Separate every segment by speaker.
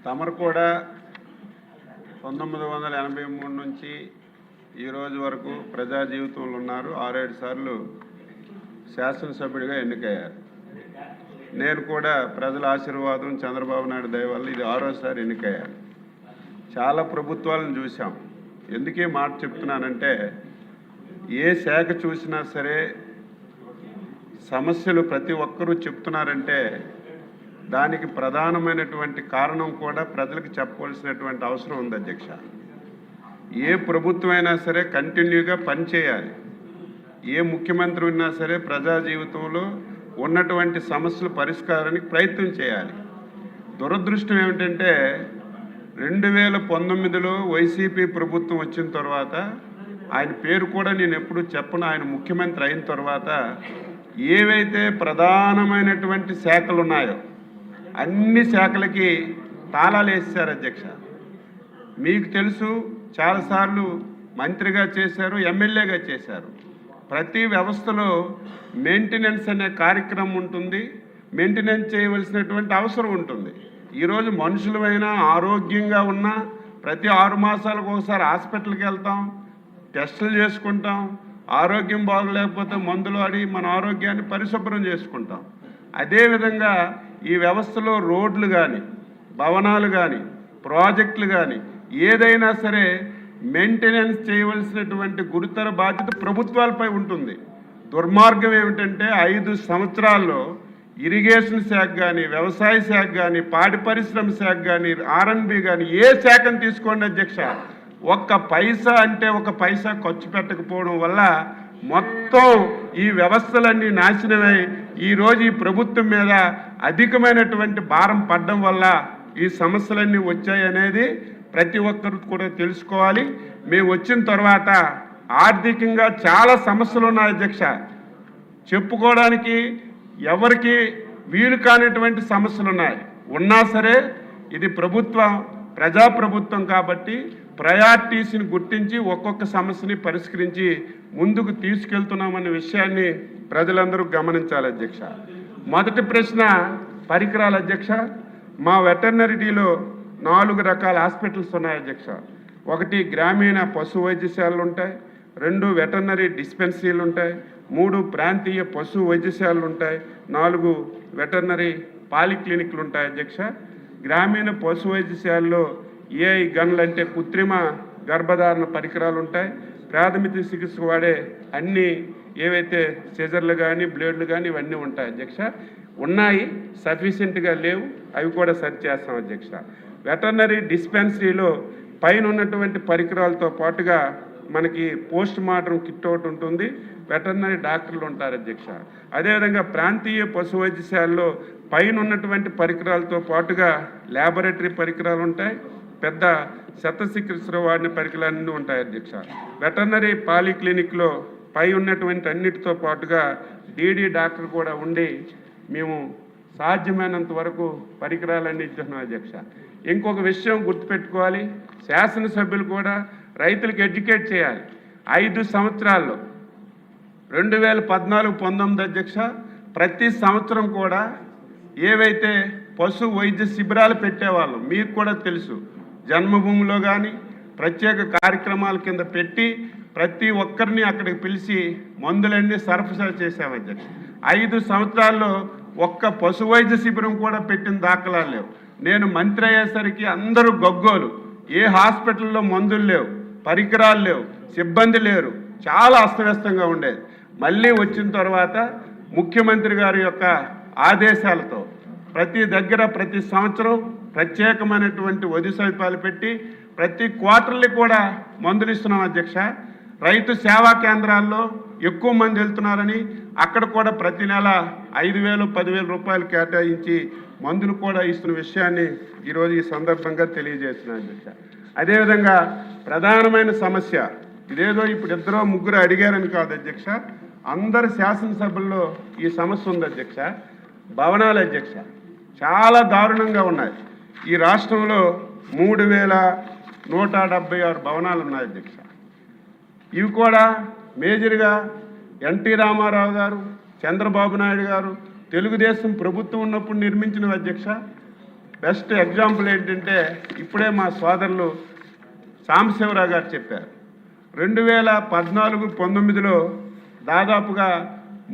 Speaker 1: తమరు కూడా 1983 నుంచి ఈ రోజు వరకు ప్రజా జీవితంలో ఉన్నారు. 6-7 సార్లు శాసనసభ్యుడిగా ఎన్నికయ్యారు. నేను కూడా ప్రజల ఆశీర్వాదం, చంద్రబాబు నాయుడు దయ వల్ల ఇది 6వసారి ఎన్నికయ్యాను. చాలా ప్రభుత్వాలను చూసాం. ఎందుకే మాట చెప్తున్నానంటే, ఏ శాఖ చూసినా సరే సమస్యలు ప్రతి ఒక్కరూ చెప్తున్నారంటే దానికి ప్రధానమైనటువంటి కారణం కూడా ప్రజలకు చెప్పవలసినటువంటి అవసరం ఉంది అధ్యక్ష. ఏ ప్రభుత్వం అయినా సరే కంటిన్యూగా పనిచేయాలి. ఏ ముఖ్యమంత్రి ఉన్నా సరే ప్రజా జీవితంలో ఉన్నటువంటి సమస్యల పరిష్కారానికి ప్రయత్నం చేయాలి. దురదృష్టం ఏమిటంటే 2019లో వైసీపీ ప్రభుత్వం వచ్చిన తర్వాత, ఆయన పేరు కూడా నేను ఎప్పుడు చెప్పను, ఆయన ముఖ్యమంత్రి అయిన తర్వాత ఏవైతే ప్రధానమైనటువంటి శాఖలు ఉన్నాయో అన్ని శాఖలకి తాళాలు వేసేశారు అధ్యక్ష. మీకు తెలుసు, చాలాసార్లు మంత్రిగా చేశారు, ఎమ్మెల్యేగా చేశారు. ప్రతి వ్యవస్థలో మెయింటెనెన్స్ అనే కార్యక్రమం ఉంటుంది, మెయింటెనెన్స్ చేయవలసినటువంటి అవసరం ఉంటుంది. ఈరోజు మనుషులమైనా ఆరోగ్యంగా ఉన్నా ప్రతి 6 మాసాలకు ఒకసారి హాస్పిటల్కి వెళ్తాం, టెస్టులు చేసుకుంటాం. ఆరోగ్యం బాగలేకపోతే మందులు ఆడి మన ఆరోగ్యాన్ని పరిశుభ్రం చేసుకుంటాం. అదేవిధంగా ఈ వ్యవస్థలో రోడ్లు కానీ, భవనాలు కానీ, ప్రాజెక్టులు కానీ ఏదైనా సరే మెయింటెనెన్స్ చేయవలసినటువంటి గురుతర బాధ్యత ప్రభుత్వాలపై ఉంటుంది. దుర్మార్గం ఏమిటంటే 5 సంవత్సరాల్లో ఇరిగేషన్ శాఖ కానీ, వ్యవసాయ శాఖ కానీ, పాడి పరిశ్రమ శాఖ కానీ, R&B కానీ ఏ శాఖను తీసుకోండి అధ్యక్ష, ఒక్క పైసా అంటే ఒక పైసా ఖర్చు పెట్టకపోవడం వల్ల మొత్తం ఈ వ్యవస్థలన్నీ నాశనమై ఈరోజు ఈ ప్రభుత్వం మీద అధికమైనటువంటి భారం పడడం వల్ల ఈ సమస్యలన్నీ వచ్చాయనేది ప్రతి ఒక్కరు కూడా తెలుసుకోవాలి. మేము వచ్చిన తర్వాత ఆర్థికంగా చాలా సమస్యలు ఉన్నాయి అధ్యక్ష. చెప్పుకోవడానికి ఎవరికి వీలు కానిటువంటి సమస్యలు ఉన్నాయి. ఉన్నా సరే ఇది ప్రజాప్రభుత్వం కాబట్టి ప్రయారిటీస్ని గుర్తించి ఒక్కొక్క సమస్యని పరిష్కరించి ముందుకు తీసుకెళ్తున్నామనే విషయాన్ని ప్రజలందరూ గమనించాలి అధ్యక్ష. మొదటి ప్రశ్న పరికరాలు అధ్యక్ష. మా వెటర్నరీలో 4 రకాల హాస్పిటల్స్ ఉన్నాయి అధ్యక్ష. 1 గ్రామీణ పశు వైద్యశాలలు ఉంటాయి, 2 వెటర్నరీ డిస్పెన్సరీలు ఉంటాయి, 3 ప్రాంతీయ పశు వైద్యశాలలు ఉంటాయి, 4 వెటర్నరీ పాలిక్లినిక్లు ఉంటాయి అధ్యక్ష. గ్రామీణ పశు వైద్యశాలలో ఏఐ గన్లు అంటే కృత్రిమ గర్భధారణ పరికరాలు ఉంటాయి. ప్రాథమిక చికిత్స వాడే అన్ని ఏవైతే సిజర్లు కానీ, బ్లేడ్లు కానీ ఇవన్నీ ఉంటాయి అధ్యక్ష. ఉన్నాయి, సఫిషియెంట్గా లేవు, అవి కూడా సరి చేస్తాం అధ్యక్ష. వెటర్నరీ డిస్పెన్సరీలో పైన ఉన్నటువంటి పరికరాలతో పాటుగా మనకి పోస్ట్ మార్టం కిట్ ఒకటి ఉంటుంది, వెటర్నరీ డాక్టర్లు ఉంటారు అధ్యక్ష. అదేవిధంగా ప్రాంతీయ పశు వైద్యశాలలో పైన ఉన్నటువంటి పరికరాలతో పాటుగా ల్యాబొరేటరీ పరికరాలు ఉంటాయి, పెద్ద శస్త్రచికిత్సలో వాడిన పరికరాలన్నీ ఉంటాయి అధ్యక్ష. వెటర్నరీ పాలిక్లినిక్లో పై ఉన్నటువంటి అన్నిటితో పాటుగా డీడీ డాక్టర్ కూడా ఉండి మేము సాధ్యమైనంత వరకు పరికరాలన్నీ ఇస్తున్నాం అధ్యక్ష. ఇంకొక విషయం గుర్తుపెట్టుకోవాలి, శాసనసభ్యులు కూడా రైతులకు ఎడ్యుకేట్ చేయాలి. 5 సంవత్సరాల్లో 2014-19 అధ్యక్ష ప్రతి సంవత్సరం కూడా ఏవైతే పశు వైద్య శిబిరాలు పెట్టేవాళ్ళం మీకు కూడా తెలుసు, జన్మభూమిలో కానీ ప్రత్యేక కార్యక్రమాల కింద పెట్టి ప్రతి ఒక్కరిని అక్కడికి పిలిచి మందులన్నీ సరఫరా చేసాం అధ్యక్ష. 5 సంవత్సరాల్లో ఒక్క పశు వైద్య శిబిరం కూడా పెట్టిన దాఖలాలు లేవు. నేను మంత్రి అయ్యేసరికి అందరూ గగ్గోలు, ఏ హాస్పిటల్లో మందులు లేవు, పరికరాలు లేవు, సిబ్బంది లేరు, చాలా అస్తవ్యస్తంగా ఉండేది. మళ్ళీ వచ్చిన తర్వాత ముఖ్యమంత్రి గారి యొక్క ఆదేశాలతో ప్రతి దగ్గర ప్రతి సంవత్సరం ప్రత్యేకమైనటువంటి వైద్య సదుపాయాలు పెట్టి ప్రతి క్వార్టర్లీ కూడా మందులు ఇస్తున్నాం అధ్యక్ష. రైతు సేవా కేంద్రాల్లో ఎక్కువ మంది వెళ్తున్నారని అక్కడ కూడా ప్రతి నెల 5,000, 10,000 రూపాయలు కేటాయించి మందులు కూడా ఇస్తున్న విషయాన్ని ఈరోజు ఈ సందర్భంగా తెలియజేస్తున్నాను అధ్యక్ష. అదేవిధంగా ప్రధానమైన సమస్య ఇదేదో ఇప్పుడు 2-3 అడిగారని కాదు అధ్యక్ష, అందరు శాసనసభల్లో ఈ సమస్య ఉంది అధ్యక్ష. భవనాలు అధ్యక్ష చాలా దారుణంగా ఉన్నాయి. ఈ రాష్ట్రంలో 3,176 భవనాలు ఉన్నాయి అధ్యక్ష. ఇవి కూడా మేజర్గా ఎన్టీ రామారావు గారు, చంద్రబాబు నాయుడు గారు, తెలుగుదేశం ప్రభుత్వం ఉన్నప్పుడు నిర్మించిన అధ్యక్ష. బెస్ట్ ఎగ్జాంపుల్ ఏంటంటే ఇప్పుడే మా సోదరులు సాంబశివరావు గారు చెప్పారు. 2014-19లో దాదాపుగా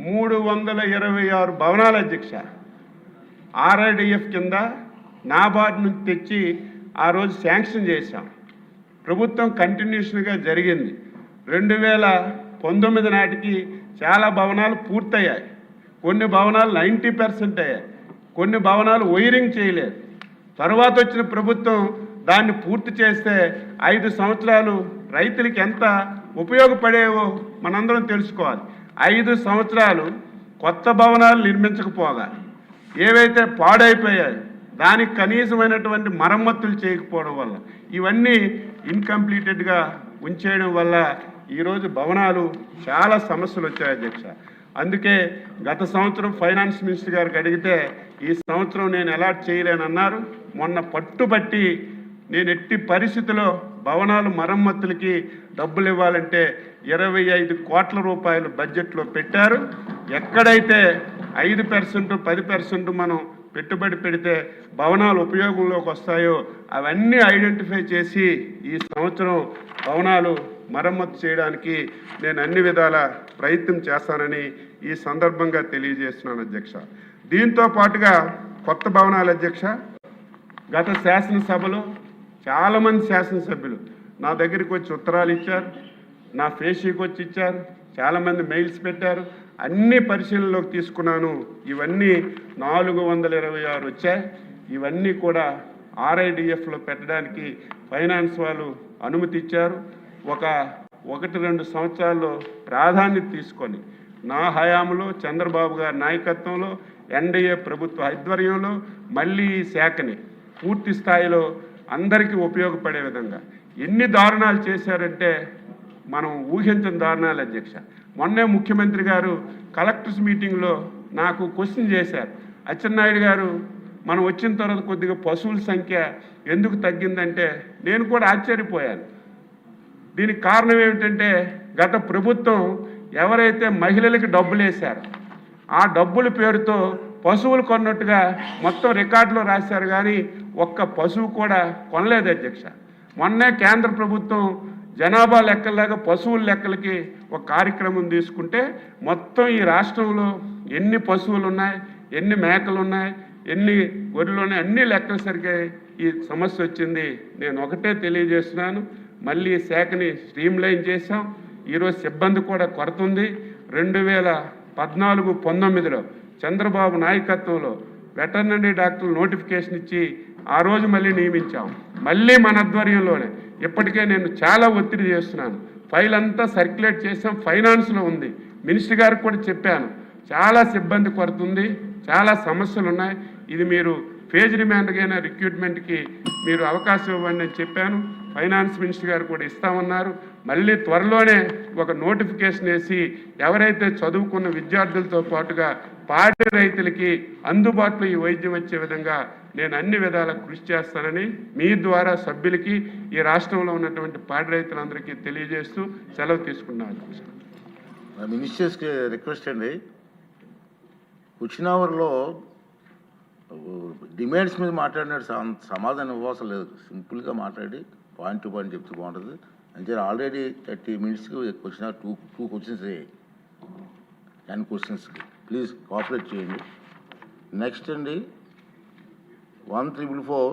Speaker 1: 326 భవనాల అధ్యక్ష RIDF కింద నాబార్డ్ నుంచి తెచ్చి ఆ రోజు శాంక్షన్ చేశాం. ప్రభుత్వం కంటిన్యూషన్గా జరిగింది. 2019 నాటికి చాలా భవనాలు పూర్తయ్యాయి. కొన్ని భవనాలు 90% అయ్యాయి. కొన్ని భవనాలు వైరింగ్ చేయలేదు. తర్వాత వచ్చిన ప్రభుత్వం దాన్ని పూర్తి చేస్తే 5 సంవత్సరాలు రైతులకి ఎంత ఉపయోగపడేవో మనందరం తెలుసుకోవాలి. 5 సంవత్సరాలు కొత్త భవనాలు నిర్మించకపోగా ఏవైతే పాడైపోయాయో దానికి కనీసమైనటువంటి మరమ్మతులు చేయకపోవడం వల్ల ఇవన్నీ ఇన్కంప్లీటెడ్గా ఉంచేయడం వల్ల ఈరోజు భవనాలు చాలా సమస్యలు వచ్చాయి అధ్యక్ష. అందుకే గత సంవత్సరం ఫైనాన్స్ మినిస్టర్ గారికి అడిగితే ఈ సంవత్సరం నేను అలాట్ చేయలేనన్నారు. మొన్న పట్టుబట్టి నేను ఎట్టి పరిస్థితిలో భవనాలు మరమ్మతులకి డబ్బులు ఇవ్వాలంటే 25 కోట్ల రూపాయలు బడ్జెట్లో పెట్టారు. ఎక్కడైతే 5% 10% మనం పెట్టుబడి పెడితే భవనాలు ఉపయోగంలోకి వస్తాయో అవన్నీ ఐడెంటిఫై చేసి ఈ సంవత్సరం భవనాలు మరమ్మతు చేయడానికి నేను అన్ని విధాల ప్రయత్నం చేస్తానని ఈ సందర్భంగా తెలియజేస్తున్నాను అధ్యక్ష. దీంతో పాటుగా కొత్త భవనాల అధ్యక్ష, గత శాసనసభలో చాలామంది శాసనసభ్యులు నా దగ్గరికి వచ్చి ఉత్తరాలు ఇచ్చారు, నా ఫేషీకి వచ్చి ఇచ్చారు, చాలామంది మెయిల్స్ పెట్టారు. అన్ని పరిశీలనలోకి తీసుకున్నాను. ఇవన్నీ 426 వచ్చాయి. ఇవన్నీ కూడా RIDFలో పెట్టడానికి ఫైనాన్స్ వాళ్ళు అనుమతి ఇచ్చారు. 1-2 సంవత్సరాల్లో ప్రాధాన్యత తీసుకొని నా హయాంలో చంద్రబాబు గారి నాయకత్వంలో NDA ప్రభుత్వ ఆధ్వర్యంలో మళ్ళీ ఈ శాఖని పూర్తి స్థాయిలో అందరికీ ఉపయోగపడే విధంగా ఎన్ని దారుణాలు చేశారంటే మనం ఊహించని దారుణాలు అధ్యక్ష. మొన్నే ముఖ్యమంత్రి గారు కలెక్టర్స్ మీటింగ్లో నాకు క్వశ్చన్ చేశారు. అచ్చెన్నాయుడు గారు మనం వచ్చిన తర్వాత కొద్దిగా పశువుల సంఖ్య ఎందుకు తగ్గిందంటే నేను కూడా ఆశ్చర్యపోయాను. దీనికి కారణం ఏమిటంటే గత ప్రభుత్వం ఎవరైతే మహిళలకి డబ్బులు వేశారో ఆ డబ్బుల పేరుతో పశువులు కొన్నట్టుగా మొత్తం రికార్డులో రాశారు, కానీ ఒక్క పశువు కూడా కొనలేదు అధ్యక్ష. మొన్నే కేంద్ర ప్రభుత్వం జనాభా లెక్కలాగా పశువుల లెక్కలకి ఒక కార్యక్రమం తీసుకుంటే మొత్తం ఈ రాష్ట్రంలో ఎన్ని పశువులు ఉన్నాయి, ఎన్ని మేకలు ఉన్నాయి, ఎన్ని గొర్రెలు ఉన్నాయి, అన్ని లెక్కలు సరిగ్గా ఈ సమస్య వచ్చింది. నేను ఒకటే తెలియజేస్తున్నాను, మళ్ళీ శాఖని స్ట్రీమ్లైన్ చేశాం. ఈరోజు సిబ్బంది కూడా కొరత ఉంది. 2014-19లో చంద్రబాబు నాయకత్వంలో వెటర్నరీ డాక్టర్లు నోటిఫికేషన్ ఇచ్చి ఆ రోజు మళ్ళీ నియమించాం. మళ్ళీ మన ఆధ్వర్యంలోనే ఇప్పటికే నేను చాలా ఒత్తిడి చేస్తున్నాను. ఫైల్ అంతా సర్క్యులేట్ చేసాం, ఫైనాన్స్లో ఉంది. మినిస్టర్ గారికి కూడా చెప్పాను, చాలా సిబ్బంది కొరత ఉంది, చాలా సమస్యలు ఉన్నాయి. ఇది మీరు ఫేజ్ రిమాండ్కైనా రిక్రూట్మెంట్కి మీరు అవకాశం ఇవ్వండి అని చెప్పాను. ఫైనాన్స్ మినిస్టర్ గారు కూడా ఇస్తామన్నారు. మళ్ళీ త్వరలోనే ఒక నోటిఫికేషన్ వేసి ఎవరైతే చదువుకున్న విద్యార్థులతో పాటుగా పాడి రైతులకి అందుబాటులో ఈ వైద్యం వచ్చే విధంగా నేను అన్ని విధాలా కృషి చేస్తానని మీ ద్వారా సభ్యులకి ఈ రాష్ట్రంలో ఉన్నటువంటి పాడి రైతులందరికీ తెలియజేస్తూ సెలవు తీసుకున్నాను.
Speaker 2: మినిస్టర్స్కి రిక్వెస్ట్ అండి, వచ్చిన అవర్లో డిమాండ్స్ మీద మాట్లాడినట్టు సమాధానం ఇవ్వవసరం లేదు. సింపుల్గా మాట్లాడి పాయింట్ టు పాయింట్ చెప్తూ బాగుంటుంది. అంటే ఆల్రెడీ 30 మినిట్స్కి వచ్చిన టూ క్వశ్చన్స్ 10 క్వశ్చన్స్కి ప్లీజ్ కోఆపరేట్ చేయండి. నెక్స్ట్ అండి 144